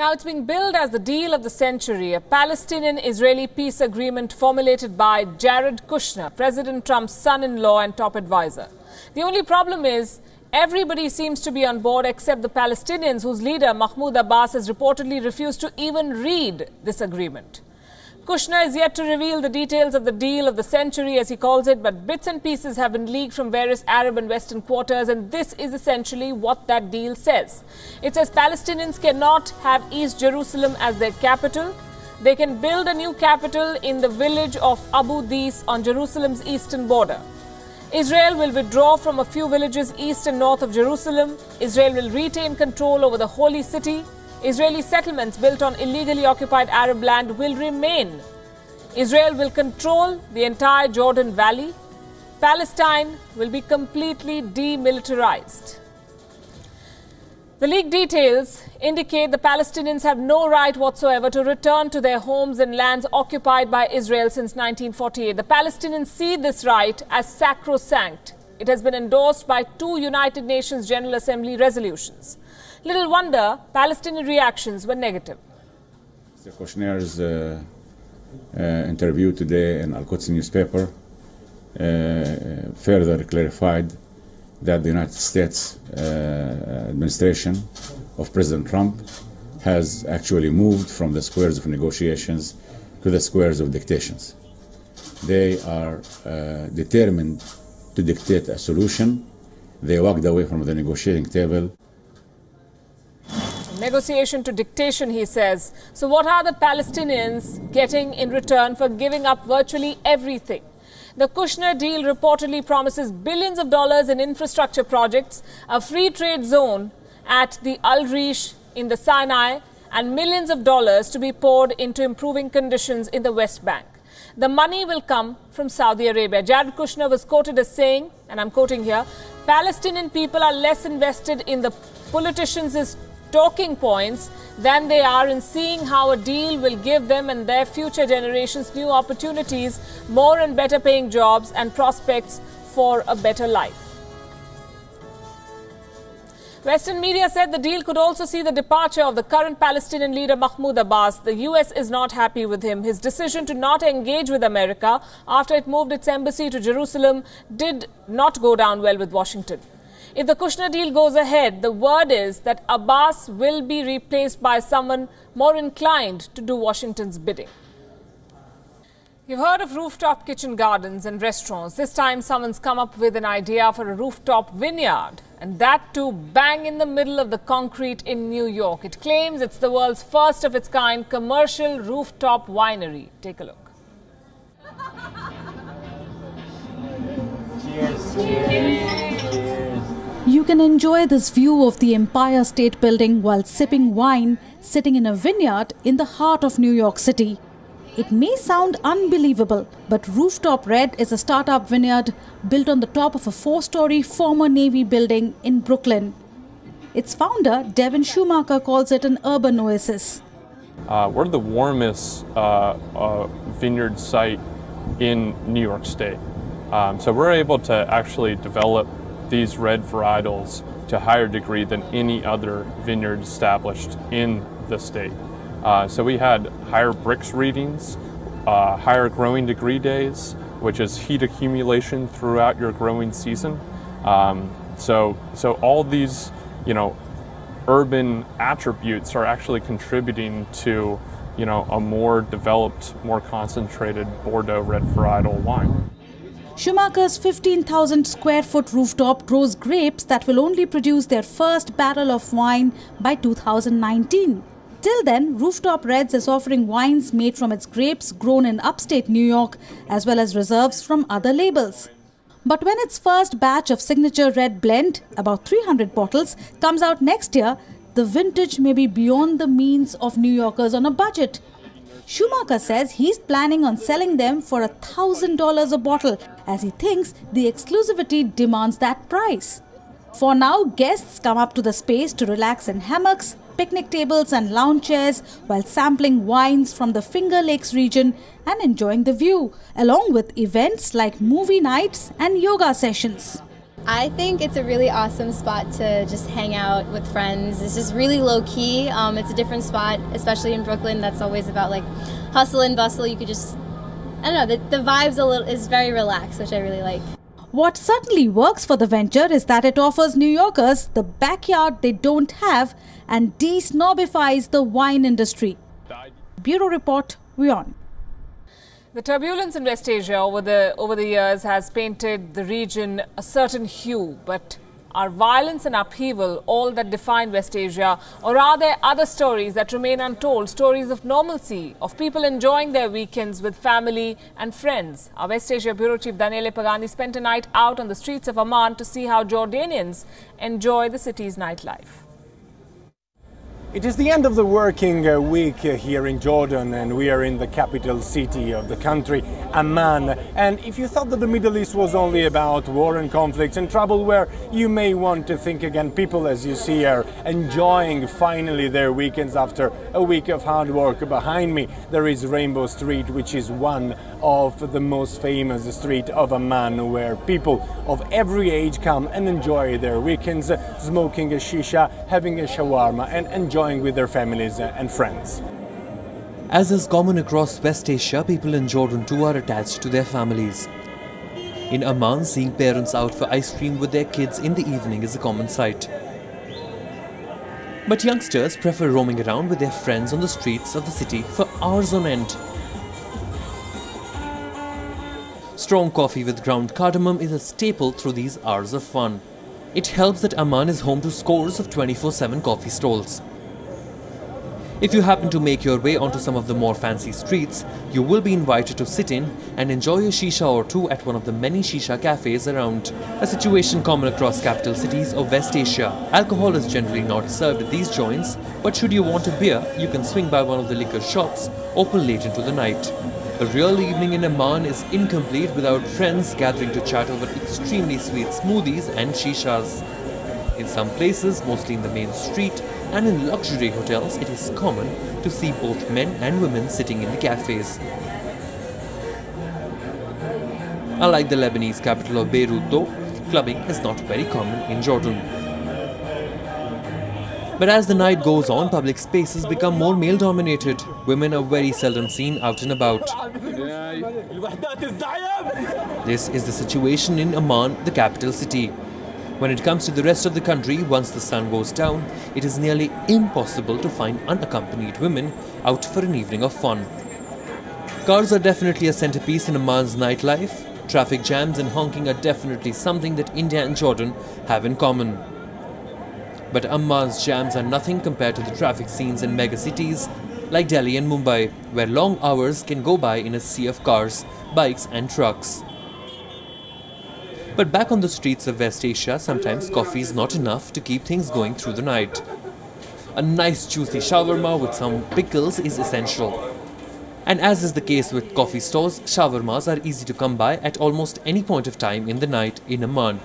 Now, it's being billed as the deal of the century, a Palestinian-Israeli peace agreement formulated by Jared Kushner, President Trump's son-in-law and top advisor. The only problem is everybody seems to be on board except the Palestinians, whose leader, Mahmoud Abbas, has reportedly refused to even read this agreement. Kushner is yet to reveal the details of the deal of the century, as he calls it, but bits and pieces have been leaked from various Arab and Western quarters, and this is essentially what that deal says. It says Palestinians cannot have East Jerusalem as their capital. They can build a new capital in the village of Abu Dis on Jerusalem's eastern border. Israel will withdraw from a few villages east and north of Jerusalem. Israel will retain control over the holy city. Israeli settlements built on illegally occupied Arab land will remain. Israel will control the entire Jordan Valley. Palestine will be completely demilitarized. The leaked details indicate the Palestinians have no right whatsoever to return to their homes and lands occupied by Israel since 1948. The Palestinians see this right as sacrosanct. It has been endorsed by 2 United Nations General Assembly resolutions. Little wonder Palestinian reactions were negative. Mr. Kushner's interview today in Al-Quds newspaper further clarified that the United States administration of President Trump has actually moved from the squares of negotiations to the squares of dictations. They are determined to dictate a solution. They walked away from the negotiating table. Negotiation to dictation, he says. So what are the Palestinians getting in return for giving up virtually everything? The Kushner deal reportedly promises billions of dollars in infrastructure projects, a free trade zone at the Al-Rish in the Sinai, and millions of dollars to be poured into improving conditions in the West Bank. The money will come from Saudi Arabia. Jared Kushner was quoted as saying, and I'm quoting here, Palestinian people are less invested in the politicians' talking points than they are in seeing how a deal will give them and their future generations new opportunities, more and better paying jobs and prospects for a better life. Western media said the deal could also see the departure of the current Palestinian leader Mahmoud Abbas. The US is not happy with him. His decision to not engage with America after it moved its embassy to Jerusalem did not go down well with Washington. If the Kushner deal goes ahead, the word is that Abbas will be replaced by someone more inclined to do Washington's bidding. You've heard of rooftop kitchen gardens and restaurants. This time someone's come up with an idea for a rooftop vineyard, and that too bang in the middle of the concrete in New York. It claims it's the world's first of its kind commercial rooftop winery. Take a look. Cheers. Cheers. You can enjoy this view of the Empire State Building while sipping wine, sitting in a vineyard in the heart of New York City. It may sound unbelievable, but Rooftop Red is a startup vineyard built on the top of a 4-story former Navy building in Brooklyn. Its founder, Devin Schumacher, calls it an urban oasis. We're the warmest vineyard site in New York State. So we're able to actually develop these red varietals to a higher degree than any other vineyard established in the state. So we had higher bricks readings, higher growing degree days, which is heat accumulation throughout your growing season. So all these, urban attributes are actually contributing to, a more developed, more concentrated Bordeaux red varietal wine. Schumacher's 15,000 square foot rooftop grows grapes that will only produce their first barrel of wine by 2019. Till then, Rooftop Reds is offering wines made from its grapes grown in upstate New York, as well as reserves from other labels. But when its first batch of signature red blend, about 300 bottles, comes out next year, the vintage may be beyond the means of New Yorkers on a budget. Schumacher says he's planning on selling them for $1,000 a bottle, as he thinks the exclusivity demands that price. For now, guests come up to the space to relax in hammocks, picnic tables and lounge chairs while sampling wines from the Finger Lakes region and enjoying the view, along with events like movie nights and yoga sessions. I think it's a really awesome spot to just hang out with friends. It's just really low key. It's a different spot, especially in Brooklyn. That's always about like hustle and bustle. You could just, I don't know, the vibes is very relaxed, which I really like. What certainly works for the venture is that it offers New Yorkers the backyard they don't have and de-snobifies the wine industry. Bureau Report, WION. The turbulence in West Asia over the years has painted the region a certain hue, but are violence and upheaval all that define West Asia, or are there other stories that remain untold, stories of normalcy, of people enjoying their weekends with family and friends? Our West Asia Bureau Chief Daniele Pagani spent a night out on the streets of Amman to see how Jordanians enjoy the city's nightlife. It is the end of the working week here in Jordan, and we are in the capital city of the country, Amman. And if you thought that the Middle East was only about war and conflicts and trouble, where you may want to think again, people, as you see, are enjoying finally their weekends after a week of hard work. Behind me there is Rainbow Street, which is one of the most famous streets of Amman, where people of every age come and enjoy their weekends, smoking a shisha, having a shawarma and enjoying with their families and friends. As is common across West Asia, people in Jordan too are attached to their families. In Amman, seeing parents out for ice cream with their kids in the evening is a common sight. But youngsters prefer roaming around with their friends on the streets of the city for hours on end. Strong coffee with ground cardamom is a staple through these hours of fun. It helps that Amman is home to scores of 24/7 coffee stalls. If you happen to make your way onto some of the more fancy streets, you will be invited to sit in and enjoy a shisha or two at one of the many shisha cafes around. A situation common across capital cities of West Asia. Alcohol is generally not served at these joints, but should you want a beer, you can swing by one of the liquor shops, open late into the night. A real evening in Amman is incomplete without friends gathering to chat over extremely sweet smoothies and shishas. In some places, mostly in the main street and in luxury hotels, it is common to see both men and women sitting in the cafes. Unlike the Lebanese capital of Beirut though, clubbing is not very common in Jordan. But as the night goes on, public spaces become more male-dominated. Women are very seldom seen out and about. This is the situation in Amman, the capital city. When it comes to the rest of the country, once the sun goes down, it is nearly impossible to find unaccompanied women out for an evening of fun. Cars are definitely a centerpiece in Amman's nightlife. Traffic jams and honking are definitely something that India and Jordan have in common. But Amman's jams are nothing compared to the traffic scenes in megacities like Delhi and Mumbai, where long hours can go by in a sea of cars, bikes and trucks. But back on the streets of West Asia, sometimes coffee is not enough to keep things going through the night. A nice juicy shawarma with some pickles is essential. And as is the case with coffee stores, shawarmas are easy to come by at almost any point of time in the night in Amman.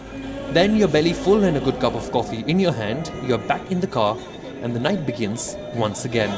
Then your belly full and a good cup of coffee in your hand, you're back in the car and the night begins once again.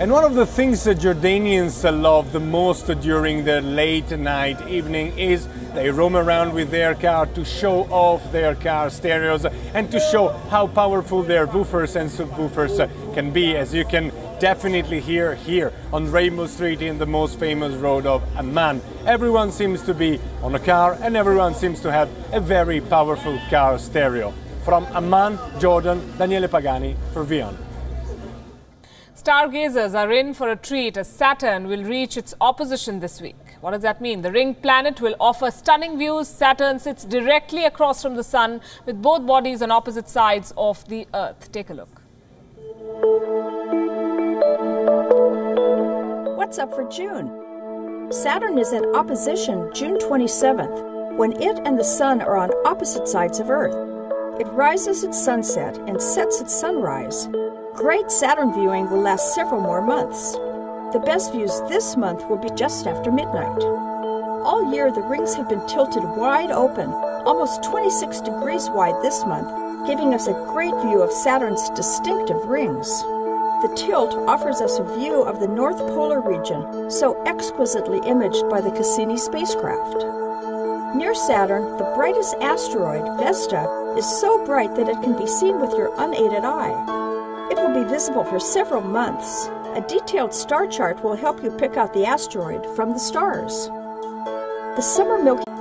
And one of the things that Jordanians love the most during their late night evening is they roam around with their car to show off their car stereos and to show how powerful their woofers and subwoofers can be, as you can definitely hear here on Rainbow Street in the most famous road of Amman. Everyone seems to be on a car and everyone seems to have a very powerful car stereo. From Amman, Jordan, Daniele Pagani for WION. Stargazers are in for a treat as Saturn will reach its opposition this week. What does that mean? The ringed planet will offer stunning views. Saturn sits directly across from the Sun with both bodies on opposite sides of the Earth. Take a look. What's up for June? Saturn is in opposition June 27th, when it and the Sun are on opposite sides of Earth. It rises at sunset and sets at sunrise. Great Saturn viewing will last several more months. The best views this month will be just after midnight. All year, the rings have been tilted wide open, almost 26 degrees wide this month, giving us a great view of Saturn's distinctive rings. The tilt offers us a view of the North Polar region, so exquisitely imaged by the Cassini spacecraft. Near Saturn, the brightest asteroid, Vesta, is so bright that it can be seen with your unaided eye. It will be visible for several months. A detailed star chart will help you pick out the asteroid from the stars. The summer Milky